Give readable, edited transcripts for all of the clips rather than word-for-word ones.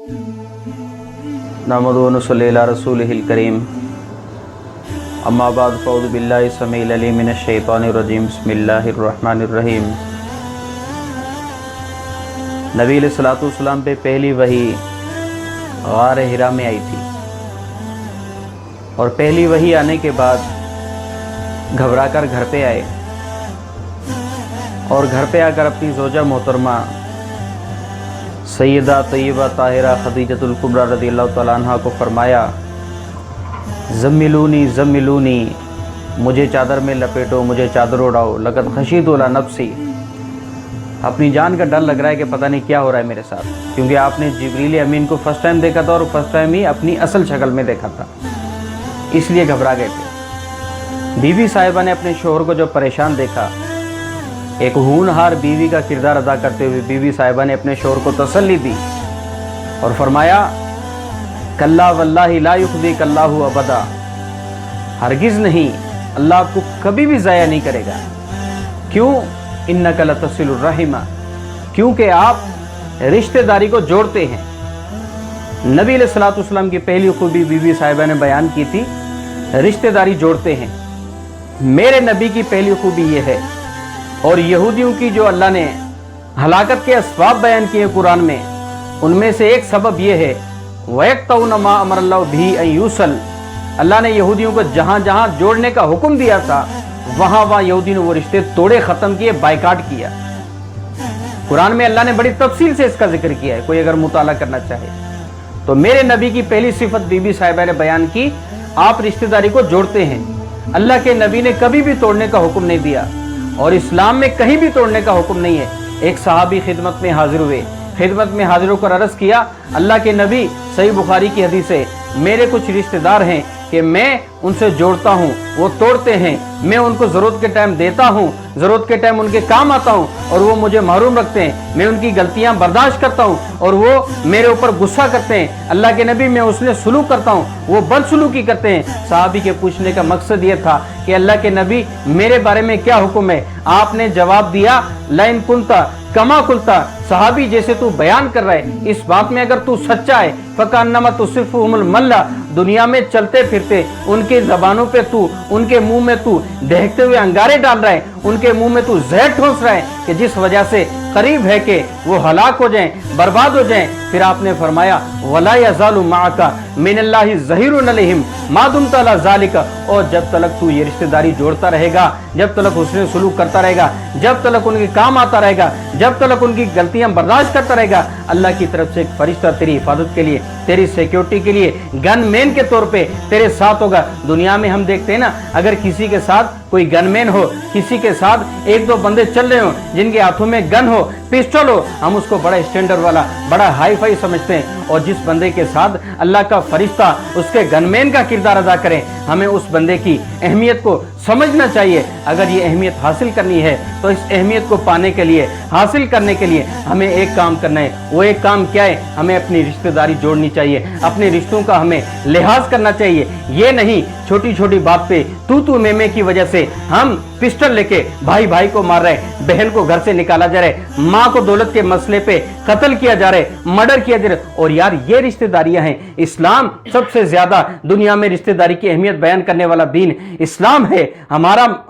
नहमदुहु व नसल्ली अला रसूलिहिल करीम अम्मा बाद फ़अऊज़ु बिल्लाहि समीइल अलीम मिनश शैतानिर रजीम बिस्मिल्लाहिर रहमानिर रहीम। नबी अलैहिस्सलातु वस्सलाम पे पहली वही गार हिरा में आई थी और पहली वही आने के बाद घबरा कर घर पे आए और घर पे आकर अपनी ज़ौजा मोहतरमा सैयदा तय्यबा ताहिरा खदीजतुल कुबरा रज़ियल्लाहु तआला अन्हा को फरमाया, ज़म्मिलूनी ज़म्मिलूनी, मुझे चादर में लपेटो, मुझे चादर उड़ाओ, लक़द खशीतु अला नफ्सी, अपनी जान का डर लग रहा है कि पता नहीं क्या हो रहा है मेरे साथ, क्योंकि आपने जिब्रील अमीन को फर्स्ट टाइम देखा था और फर्स्ट टाइम ही अपनी असल शक्ल में देखा था, इसलिए घबरा गए थे। बीवी साहिबा ने अपने शोहर को जब परेशान देखा, एक होनहार बीवी का किरदार अदा करते हुए बीवी साहिबा ने अपने शोहर को तसल्ली दी और फरमाया, कल्ला वल्लाहि ला युख़ज़िक अल्लाहु अबदा, हरगिज़ नहीं, अल्लाह आपको कभी भी ज़ाया नहीं करेगा। क्यों? इन्नका लतसिलुर रहिमा, क्योंकि आप रिश्तेदारी को जोड़ते हैं। नबी अलैहिस्सलातु वस्सलाम की पहली खूबी बीवी साहिबा ने बयान की थी, रिश्तेदारी जोड़ते हैं। मेरे नबी की पहली खूबी ये है, और यहूदियों की जो अल्लाह ने हलाकत के असबाब बयान किए कुरान में, उनमें से एक सबब यह है, वयक़तऊन मा अमरल्लाहु बिही अन यूसल, अल्लाह ने यहूदियों को जहाँ जहाँ जोड़ने का हुक्म दिया था वहाँ वहाँ यहूदी ने वो रिश्ते तोड़े, ख़त्म किए, बायकाट किया। कुरान में अल्लाह ने बड़ी तफसील से इसका जिक्र किया है, कोई अगर मुताला करना चाहे तो। मेरे नबी की पहली सिफत बीबी साहिबा ने बयान की, आप रिश्तेदारी को जोड़ते हैं। अल्लाह के नबी ने कभी भी तोड़ने का हुक्म नहीं दिया और इस्लाम में कहीं भी तोड़ने का हुक्म नहीं है। एक सहाबी खिदमत में हाजिर हुए, खिदमत में हाजिर होकर अर्ज़ किया, अल्लाह के नबी, सही बुखारी की हदीस है, मेरे कुछ रिश्तेदार हैं कि मैं उनसे जोड़ता हूँ, वो तोड़ते हैं, मैं उनको ज़रूरत के टाइम देता हूँ, ज़रूरत के टाइम उनके काम आता हूँ और वो मुझे महरूम रखते हैं, मैं उनकी गलतियाँ बर्दाश्त करता हूँ और वो मेरे ऊपर गुस्सा करते हैं। अल्लाह के नबी, मैं उसने सुलूक करता हूँ, वो बदसलूकी करते हैं। सहाबी के पूछने का मकसद ये था कि अल्लाह के नबी, मेरे बारे में क्या हुक्म है? आपने जवाब दिया, लाइन कुंता कमा कुलता, सहाबी जैसे तू बयान कर रहा है, इस बात में अगर तू सच्चा है, फ़कान्नमा तुसिफ़ुहुमुल मल्ला, दुनिया में चलते फिरते उनके ज़बानों पे तू, उनके मुंह में तू दहकते हुए अंगारे डाल रहा है, उनके मुंह में तू जहर ठोस रहा है कि जिस वजह से करीब है कि वो हलाक हो जाएं, बर्बाद हो जाएं। फिर आपने फरमाया, वला यज़ालु माअका मिनल्लाहि ज़हीरुन अलैहिम मा दुमता अला ज़ालिका, और जब तक तू ये रिश्तेदारी जोड़ता रहेगा, जब तक हुस्न सलूक करता रहेगा, जब तक उनके काम आता रहेगा, जब तक उनकी गलतियां बर्दाश्त करता रहेगा, अल्लाह की तरफ से एक फरिश्ता तेरी हिफाजत के लिए, तेरी सिक्योरिटी के लिए, गनमैन के तौर पे तेरे साथ होगा। दुनिया में हम देखते हैं ना, अगर किसी के साथ कोई गनमैन हो, किसी के साथ एक दो बंदे चल रहे हो जिनके हाथों में गन हो, पिस्टल हो, हम उसको बड़ा स्टैंडर्ड वाला, बड़ा हाई फाई समझते हैं। और जिस बंदे के साथ अल्लाह का फरिश्ता उसके गनमैन का किरदार अदा करें, हमें उस बंदे की अहमियत को समझना चाहिए। अगर ये अहमियत हासिल करनी है तो इस अहमियत को पाने के लिए, हासिल करने के लिए हमें एक काम करना है। वो एक काम क्या है? हमें अपनी रिश्तेदारी जोड़नी चाहिए, अपने रिश्तों का हमें लिहाज करना चाहिए। ये नहीं छोटी छोटी बात पे तू मैं की वजह से हम पिस्टल लेके भाई भाई को मार रहे, बहन को घर से निकाला जा रहा है, माँ को दौलत के मसले पे कत्ल किया जा रहा है, मर्डर किया जा रहा है। और यार ये रिश्तेदारियां हैं। इस्लाम सबसे ज्यादा दुनिया में रिश्तेदारी की अहमियत बयान करने वाला दीन इस्लाम है।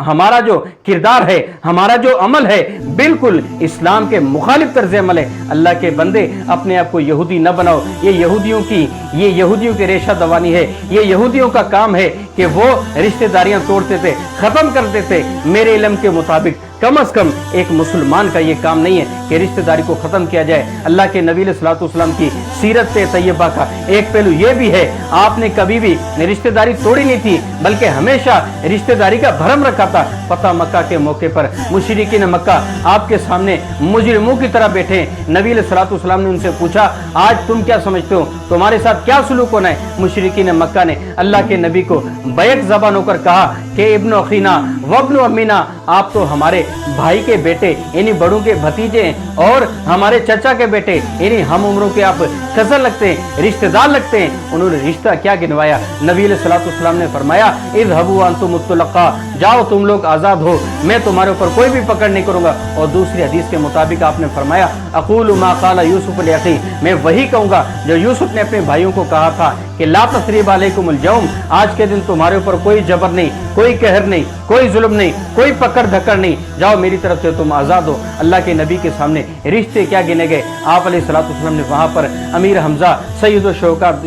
हमारा जो किरदार है, हमारा जो अमल है, बिल्कुल इस्लाम के मुखालिफ तर्ज अमल है। अल्लाह के बंदे, अपने आप को यहूदी न बनाओ। ये यहूदियों की रेशा दवानी है। ये यहूदियों का काम है कि वो रिश्तेदारियां तोड़ते थे, खत्म करते थे। मेरे इल्म के मुताबिक कम अज कम एक मुसलमान का ये काम नहीं है कि रिश्तेदारी को खत्म किया जाए। अल्लाह के नबी सल्लल्लाहु अलैहि वसल्लम की सीरत तैयबा का एक पहलू ये भी है, आपने कभी भी रिश्तेदारी तोड़ी नहीं थी, बल्कि हमेशा रिश्तेदारी का भरम रखा था। पता मक्का के मौके पर मुशरिकीन मक्का आपके सामने मुजरिमों की तरह बैठे। नबी सल्लल्लाहु अलैहि वसल्लम ने उनसे पूछा, आज तुम क्या समझते हो, तुम्हारे साथ क्या सलूक होना है? मुशरिकीन मक्का ने अल्लाह के नबी को बैक ज़बान होकर कहा कि इब्न अखीना वब्न अमीना, आप तो हमारे भाई के बेटे यानी बड़ों के भतीजे हैं, اور हमारे चाचा के बेटे यानी हम उम्रों के आप कज़न लगते हैं, रिश्तेदार लगते हैं। उन्होंने रिश्ता क्या गिनवाया। नबी अलैहिस्सलाम ने फरमाया इज़हबू अंतुम मुत्तलक़ा, जाओ तुम लोग आज़ाद हो, मैं तुम्हारे ऊपर कोई भी पकड़ नहीं करूँगा। और दूसरी हदीस के मुताबिक आपने फरमाया अक़ूलु मा क़ाला यूसुफ़ लिअख़ी, मैं वही कहूँगा जो यूसुफ ने अपने भाइयों को कहा था कि ला तस्रीब अलैकुमुल यौम, आज के दिन तुम्हारे ऊपर कोई जबर नहीं, कोई कहर नहीं, कोई जुल्म नहीं, कोई पकड़ धक्कर नहीं, जाओ मेरी तरफ से तुम आज़ाद हो। अल्लाह के नबी के सामने रिश्ते क्या गिने गए। आप अलैहिस्सलाम ने वहाँ पर अमीर हमजा सैयद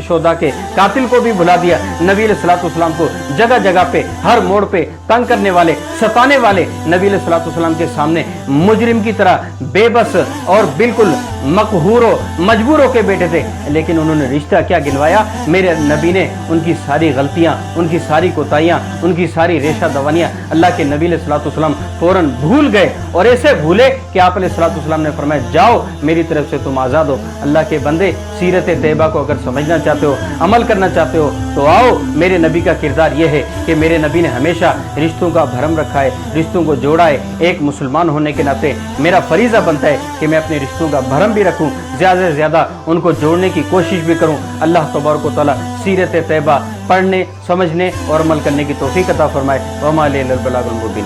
शोदा के कातिल को भी भुला दिया। नबी अलैहिस्सलाम को जगह जगह पे हर मोड़ पे तंग करने वाले, सताने वाले नबी अलैहिस्सलाम के सामने मुजरिम की तरह बेबस और बिल्कुल मकहूरों मजबूरों के बेटे थे, लेकिन उन्होंने रिश्ता क्या गिनवाया। मेरे नबी ने उनकी सारी गलतियां, उनकी सारी कोताहियां, उनकी सारी रेशा दवानियां अल्लाह के नबी अलैहिस्सलाम फौरन भूल गए और ऐसे भूले कि आप अलैहिस्सलाम ने फरमाया जाओ मेरी तरफ से तुम आज़ाद हो। अल्लाह के बंदे सीरत तैयबा को अगर समझना चाहते हो, अमल करना चाहते हो तो आओ। मेरे नबी का किरदार यह है कि मेरे नबी ने हमेशा रिश्तों का भरम रखा है, रिश्तों को जोड़ा है। एक मुसलमान होने के नाते मेरा फरीज़ा बनता है कि मैं अपने रिश्तों का भरम भी रखूं, ज़्यादा से ज़्यादा उनको जोड़ने की कोशिश भी करूं। अल्लाह तबारक व तआला सीरत तैयबा पढ़ने, समझने और अमल करने की तौफीक अता फरमाए। वमा अलैना इल्लल बलागुल मुबीन।